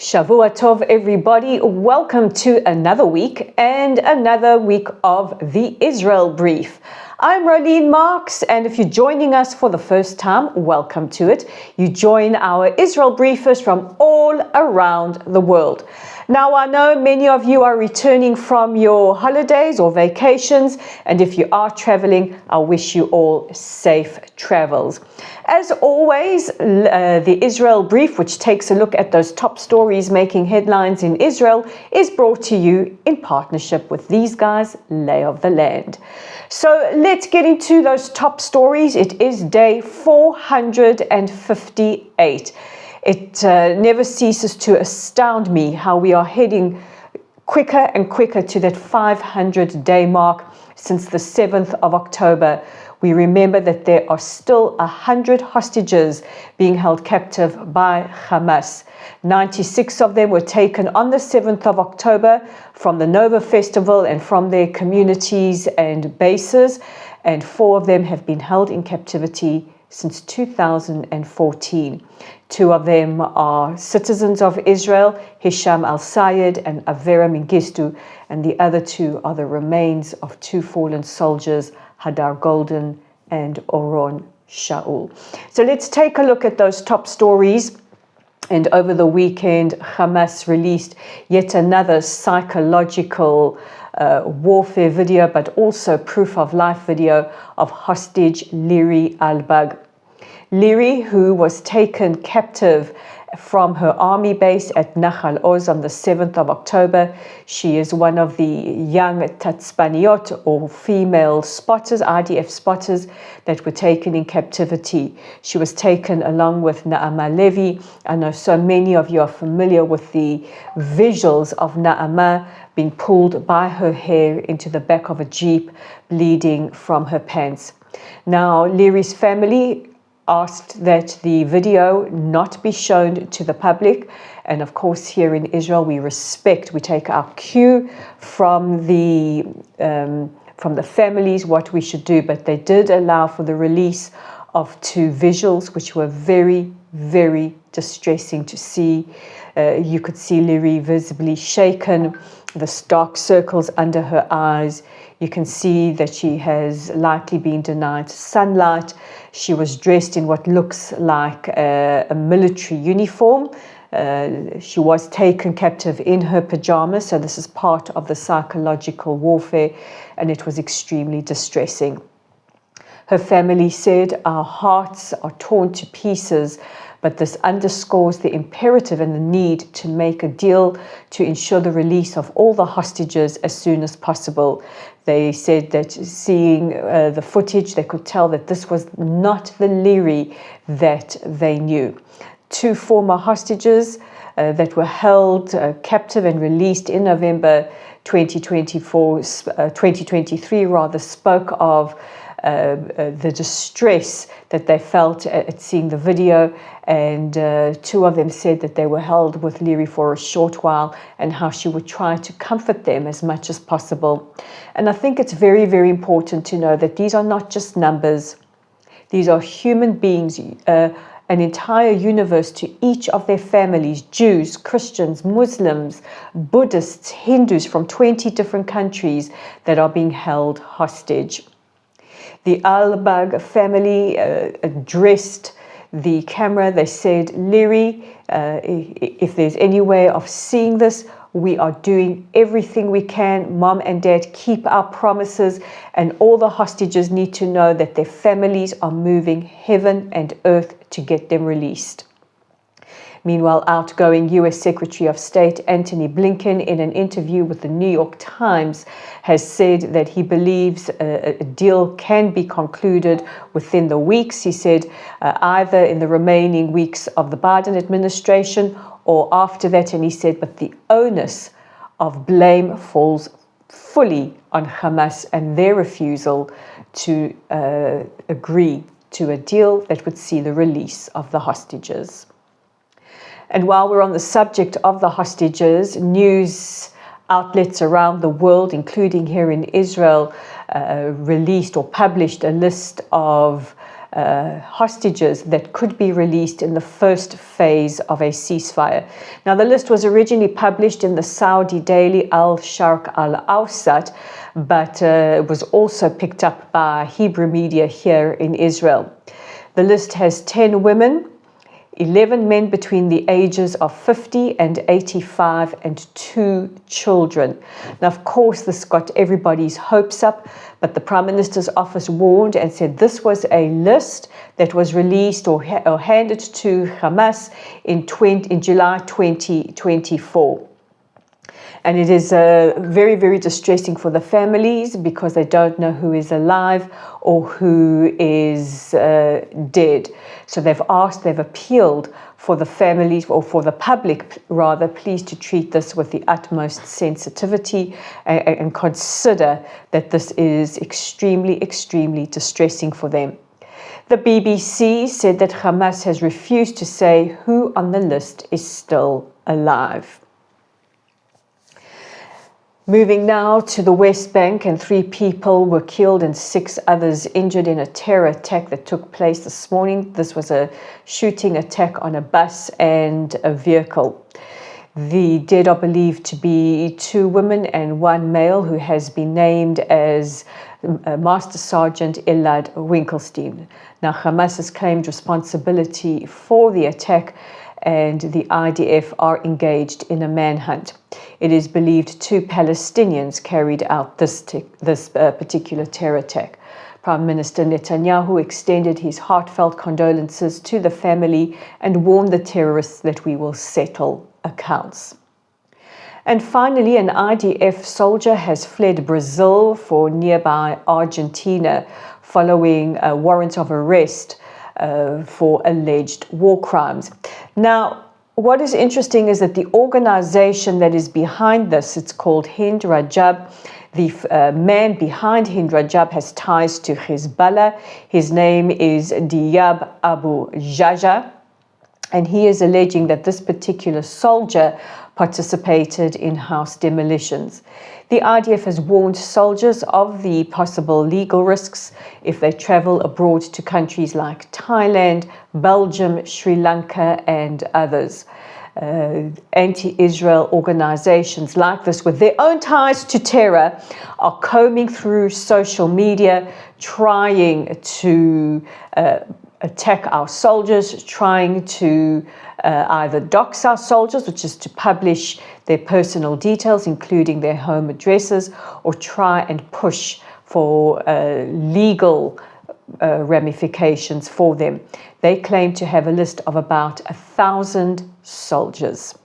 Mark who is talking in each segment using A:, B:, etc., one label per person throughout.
A: Shavua Tov, everybody. Welcome to another week and another week of the Israel Brief. I'm Rolene Marks, and if you're joining us for the first time, welcome to it. You join our Israel Briefers from all around the world. Now, I know many of you are returning from your holidays or vacations, and if you are traveling, I wish you all safe travels. As always, the Israel Brief, which takes a look at those top stories making headlines in Israel, is brought to you in partnership with these guys, Lay of the Land. So let's get into those top stories. It is day 458. It never ceases to astound me how we are heading quicker and quicker to that 500-day mark since the 7th of October. We remember that there are still 100 hostages being held captive by Hamas. 96 of them were taken on the 7th of October from the Nova Festival and from their communities and bases, and 4 of them have been held in captivity since 2014. 2 of them are citizens of Israel, Hisham al-Sayed and Avera Mengistu, and the other 2 are the remains of 2 fallen soldiers, Hadar Golden and Oron Shaul. So let's take a look at those top stories. And over the weekend, Hamas released yet another psychological warfare video, but also proof of life video of hostage Liri Albag. Liri, who was taken captive from her army base at Nahal Oz on the 7th of October. She is one of the young Tatzpaniot, or female spotters, IDF spotters, that were taken in captivity. She was taken along with Naama Levi. I know so many of you are familiar with the visuals of Naama being pulled by her hair into the back of a jeep, bleeding from her pants. Now, Liri's family asked that the video not be shown to the public, and of course here in Israel we take our cue from the families what we should do, but they did allow for the release of 2 visuals which were very, very distressing to see. You could see Liri visibly shaken, the dark circles under her eyes. You can see that she has likely been denied sunlight. She was dressed in what looks like a military uniform. She was taken captive in her pajamas, so this is part of the psychological warfare, and it was extremely distressing. Her family said, "Our hearts are torn to pieces, but this underscores the imperative and the need to make a deal to ensure the release of all the hostages as soon as possible." They said that seeing the footage, they could tell that this was not the Liri that they knew. 2 former hostages that were held captive and released in November 2023 spoke of the distress that they felt at seeing the video, and 2 of them said that they were held with Liri for a short while and how she would try to comfort them as much as possible. And I think it's very, very important to know that these are not just numbers. These are human beings, an entire universe to each of their families, Jews, Christians, Muslims, Buddhists, Hindus from 20 different countries that are being held hostage. The Albag family addressed the camera. They said, "Liri, if there's any way of seeing this, we are doing everything we can. Mom and Dad, keep our promises, and all the hostages need to know that their families are moving heaven and earth to get them released." Meanwhile, outgoing U.S. Secretary of State Antony Blinken, in an interview with the New York Times, has said that he believes a deal can be concluded within the weeks. He said either in the remaining weeks of the Biden administration or after that, and he said, but the onus of blame falls fully on Hamas and their refusal to agree to a deal that would see the release of the hostages. And while we're on the subject of the hostages, news outlets around the world, including here in Israel, released or published a list of hostages that could be released in the first phase of a ceasefire. Now, the list was originally published in the Saudi daily Al-Sharq Al-Awsat, but it was also picked up by Hebrew media here in Israel. The list has 10 women, 11 men between the ages of 50 and 85, and 2 children. Now, of course, this got everybody's hopes up, but the Prime Minister's office warned and said this was a list that was released or handed to Hamas in July 2024. And it is very, very distressing for the families because they don't know who is alive or who is dead. So they've appealed for the families, or for the public rather, please to treat this with the utmost sensitivity and consider that this is extremely, extremely distressing for them. The BBC said that Hamas has refused to say who on the list is still alive. Moving now to the West Bank, and 3 people were killed and 6 others injured in a terror attack that took place this morning. This was a shooting attack on a bus and a vehicle. The dead are believed to be 2 women and 1 male, who has been named as Master Sergeant Elad Winkelstein. Now, Hamas has claimed responsibility for the attack, and the IDF are engaged in a manhunt. It is believed 2 Palestinians carried out this particular terror attack. Prime Minister Netanyahu extended his heartfelt condolences to the family and warned the terrorists that we will settle accounts. And finally, an IDF soldier has fled Brazil for nearby Argentina following a warrant of arrest for alleged war crimes. Now, what is interesting is that the organization that is behind this, it's called Hind Rajab. The man behind Hind Rajab has ties to Hezbollah. His name is Diab Abu Jaja, and he is alleging that this particular soldier participated in house demolitions. The IDF has warned soldiers of the possible legal risks if they travel abroad to countries like Thailand, Belgium, Sri Lanka, and others. Anti-Israel organizations like this, with their own ties to terror, are combing through social media, trying to attack our soldiers, trying to either dox our soldiers, which is to publish their personal details, including their home addresses, or try and push for legal ramifications for them. They claim to have a list of about 1,000 soldiers.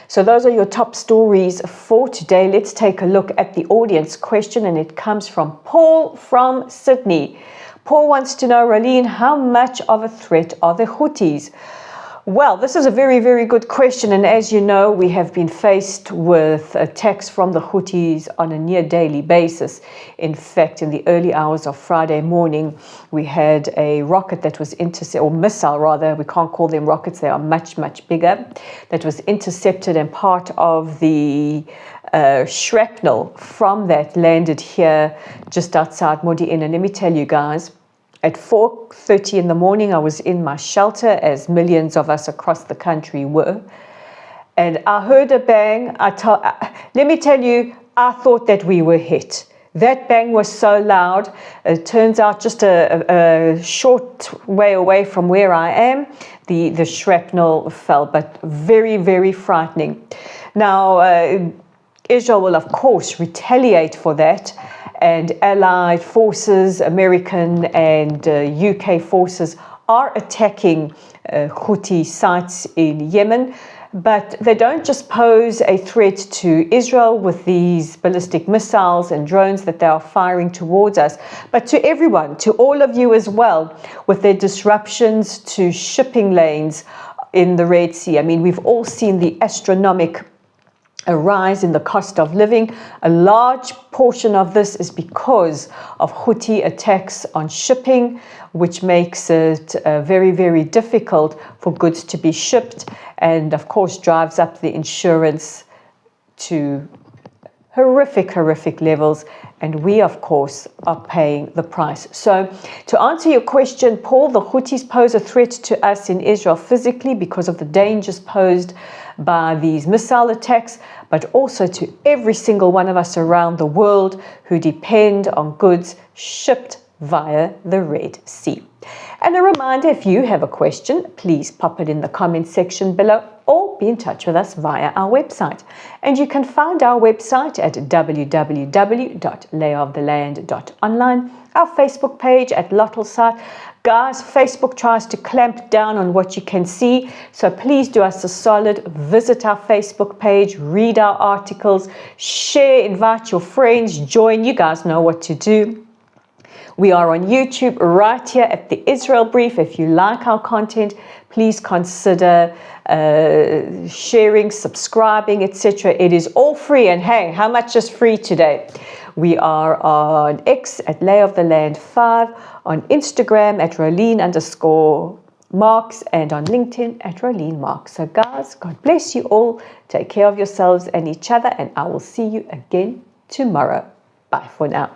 A: So those are your top stories for today. Let's take a look at the audience question, and it comes from Paul from Sydney. Paul wants to know, Raleen, how much of a threat are the Houthis? Well, this is a very, very good question. And as you know, we have been faced with attacks from the Houthis on a near daily basis. In fact, in the early hours of Friday morning, we had a rocket that was intercepted, or missile rather, we can't call them rockets, they are much, much bigger, that was intercepted, and part of the shrapnel from that landed here just outside Modi'in. And let me tell you guys, at 4:30 in the morning, I was in my shelter, as millions of us across the country were, and I heard a bang. Let me tell you, I thought that we were hit. That bang was so loud. It turns out just a short way away from where I am, the shrapnel fell, but very, very frightening. Now, Israel will, of course, retaliate for that. And allied forces, American and UK forces, are attacking Houthi sites in Yemen. But they don't just pose a threat to Israel with these ballistic missiles and drones that they are firing towards us, but to everyone, to all of you as well, with their disruptions to shipping lanes in the Red Sea. I mean, we've all seen the astronomical a rise in the cost of living. A large portion of this is because of Houthi attacks on shipping, which makes it very, very difficult for goods to be shipped, and of course drives up the insurance to horrific levels, and we, of course, are paying the price. So, to answer your question, Paul, the Houthis pose a threat to us in Israel physically because of the dangers posed by these missile attacks, but also to every single one of us around the world who depend on goods shipped via the Red Sea. And a reminder, if you have a question, please pop it in the comment section below or be in touch with us via our website. And you can find our website at www.layoftheland.online, our Facebook page at Lottelsite. Guys, Facebook tries to clamp down on what you can see, so please do us a solid, visit our Facebook page, read our articles, share, invite your friends, join. You guys know what to do. We are on YouTube right here at the Israel Brief. If you like our content, please consider sharing, subscribing, etc. It is all free. And hey, how much is free today? We are on X at Lay of the Land 5, on Instagram at Rolene_Marks, and on LinkedIn at Rolene Marks. So guys, God bless you all. Take care of yourselves and each other, and I will see you again tomorrow. Bye for now.